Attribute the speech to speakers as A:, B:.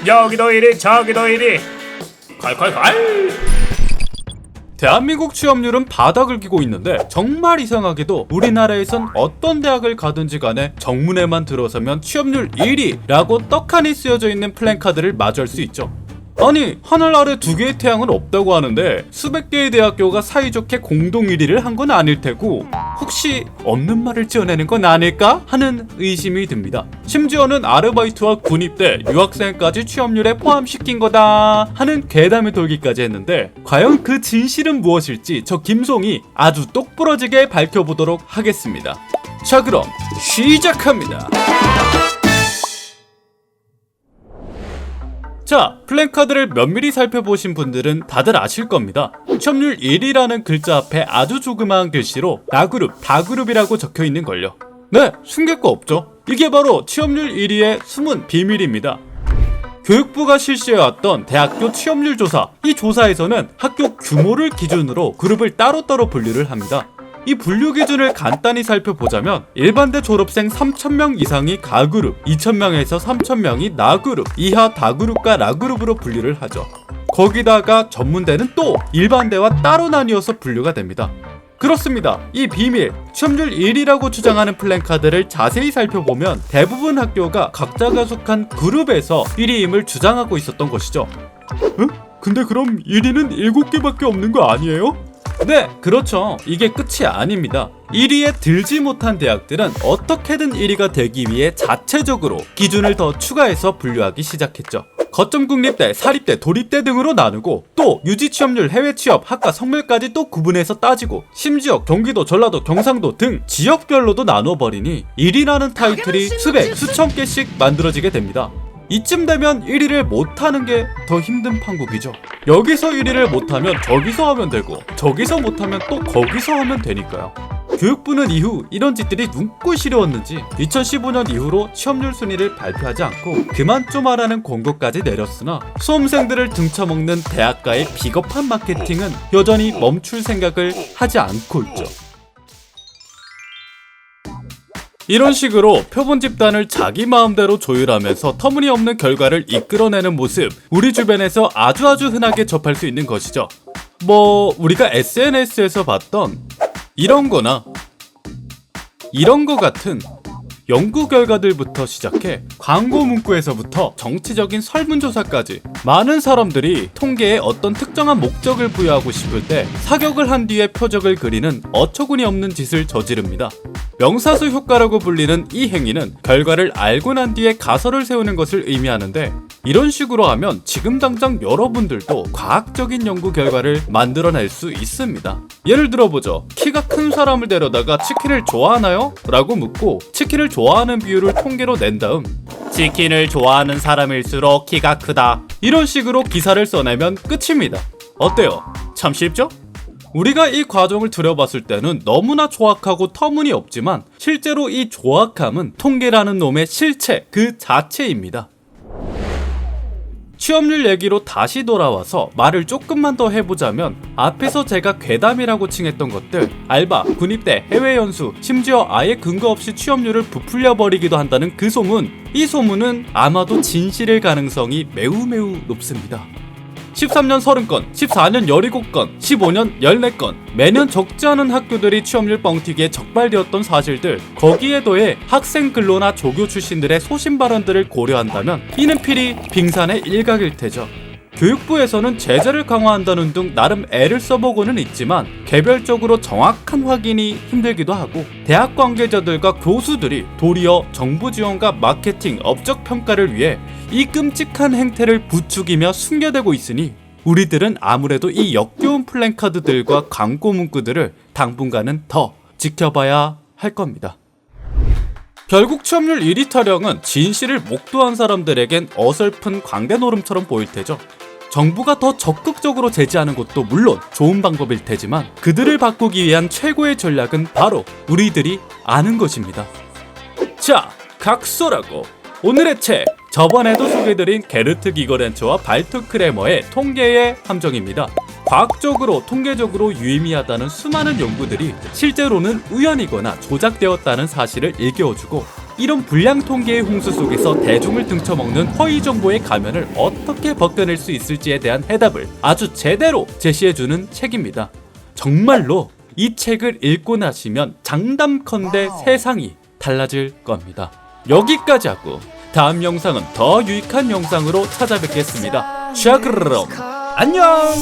A: 여기도 1위 저기도 1위 콸콸콸.
B: 대한민국 취업률은 바닥을 기고 있는데 정말 이상하게도 우리나라에선 어떤 대학을 가든지 간에 정문에만 들어서면 취업률 1위라고 떡하니 쓰여져 있는 플랜카드를 마주할 수 있죠. 아니, 하늘 아래 두 개의 태양은 없다고 하는데 수백 개의 대학교가 사이좋게 공동 1위를 한 건 아닐 테고 혹시 없는 말을 지어내는 건 아닐까 하는 의심이 듭니다. 심지어는 아르바이트와 군입대, 유학생까지 취업률에 포함시킨 거다 하는 괴담이 돌기까지 했는데 과연 그 진실은 무엇일지 저 김송이 아주 똑부러지게 밝혀보도록 하겠습니다. 자, 그럼 시작합니다. 자, 플랜카드를 면밀히 살펴보신 분들은 다들 아실 겁니다. 취업률 1위라는 글자 앞에 아주 조그마한 글씨로 나그룹, 다그룹이라고 적혀 있는걸요. 네, 숨길 거 없죠. 이게 바로 취업률 1위의 숨은 비밀입니다. 교육부가 실시해왔던 대학교 취업률 조사, 이 조사에서는 학교 규모를 기준으로 그룹을 따로따로 분류를 합니다. 이 분류 기준을 간단히 살펴보자면 일반대 졸업생 3,000명 이상이 가그룹, 2,000명에서 3,000명이 나그룹, 이하 다그룹과 라그룹으로 분류를 하죠. 거기다가 전문대는 또 일반대와 따로 나뉘어서 분류가 됩니다. 그렇습니다. 이 비밀, 취업률 1위라고 주장하는 플랜카드를 자세히 살펴보면 대부분 학교가 각자가 속한 그룹에서 1위임을 주장하고 있었던 것이죠. 응? 근데 그럼 1위는 7개밖에 없는 거 아니에요? 네, 그렇죠. 이게 끝이 아닙니다. 1위에 들지 못한 대학들은 어떻게든 1위가 되기 위해 자체적으로 기준을 더 추가해서 분류하기 시작했죠. 거점 국립대, 사립대, 도립대 등으로 나누고 또 유지 취업률, 해외 취업, 학과 성별까지 또 구분해서 따지고 심지어 경기도, 전라도, 경상도 등 지역별로도 나눠버리니 1위라는 타이틀이 수백, 수천 개씩 만들어지게 됩니다. 이쯤 되면 1위를 못하는 게 더 힘든 판국이죠. 여기서 1위를 못하면 저기서 하면 되고 저기서 못하면 또 거기서 하면 되니까요. 교육부는 이후 이런 짓들이 눈꼴시려웠는지 2015년 이후로 취업률 순위를 발표하지 않고 그만 좀 하라는 공고까지 내렸으나 수험생들을 등쳐먹는 대학가의 비겁한 마케팅은 여전히 멈출 생각을 하지 않고 있죠. 이런 식으로 표본 집단을 자기 마음대로 조율하면서 터무니없는 결과를 이끌어내는 모습, 우리 주변에서 아주 흔하게 접할 수 있는 것이죠. 우리가 SNS에서 봤던 이런 거나 이런 거 같은 연구 결과들부터 시작해 광고 문구에서부터 정치적인 설문조사까지 많은 사람들이 통계에 어떤 특정한 목적을 부여하고 싶을 때 사격을 한 뒤에 표적을 그리는 어처구니 없는 짓을 저지릅니다. 명사수 효과라고 불리는 이 행위는 결과를 알고 난 뒤에 가설을 세우는 것을 의미하는데 이런 식으로 하면 지금 당장 여러분들도 과학적인 연구 결과를 만들어낼 수 있습니다. 예를 들어보죠. 키가 큰 사람을 데려다가 치킨을 좋아하나요? 라고 묻고 치킨을 좋아하는 비율을 통계로 낸 다음 치킨을 좋아하는 사람일수록 키가 크다, 이런 식으로 기사를 써내면 끝입니다. 어때요? 참 쉽죠? 우리가 이 과정을 들여봤을 때는 너무나 조악하고 터무니없지만 실제로 이 조악함은 통계라는 놈의 실체 그 자체입니다. 취업률 얘기로 다시 돌아와서 말을 조금만 더 해보자면 앞에서 제가 괴담이라고 칭했던 것들, 알바, 군입대, 해외 연수, 심지어 아예 근거 없이 취업률을 부풀려버리기도 한다는 그 소문, 이 소문은 아마도 진실일 가능성이 매우 높습니다. 13년 30건, 14년 17건, 15년 14건, 매년 적지 않은 학교들이 취업률 뻥튀기에 적발되었던 사실들, 거기에 더해 학생 근로나 조교 출신들의 소신 발언들을 고려한다면 이는 필히 빙산의 일각일 테죠. 교육부에서는 제재를 강화한다는 등 나름 애를 써보고는 있지만 개별적으로 정확한 확인이 힘들기도 하고 대학 관계자들과 교수들이 도리어 정부 지원과 마케팅, 업적 평가를 위해 이 끔찍한 행태를 부추기며 숨겨대고 있으니 우리들은 아무래도 이 역겨운 플랜카드들과 광고 문구들을 당분간은 더 지켜봐야 할 겁니다. 결국 취업률 1위 타령은 진실을 목도한 사람들에겐 어설픈 광대 노름처럼 보일 테죠. 정부가 더 적극적으로 제지하는 것도 물론 좋은 방법일 테지만 그들을 바꾸기 위한 최고의 전략은 바로 우리들이 아는 것입니다. 자, 각서라고! 오늘의 책! 저번에도 소개드린 게르트 기거렌츠와 발트 크레머의 통계의 함정입니다. 과학적으로, 통계적으로 유의미하다는 수많은 연구들이 실제로는 우연이거나 조작되었다는 사실을 일깨워주고 이런 불량 통계의 홍수 속에서 대중을 등쳐먹는 허위 정보의 가면을 어떻게 벗겨낼 수 있을지에 대한 해답을 아주 제대로 제시해주는 책입니다. 정말로 이 책을 읽고 나시면 장담컨대 세상이 달라질 겁니다. 여기까지 하고 다음 영상은 더 유익한 영상으로 찾아뵙겠습니다. 샤그럼 안녕.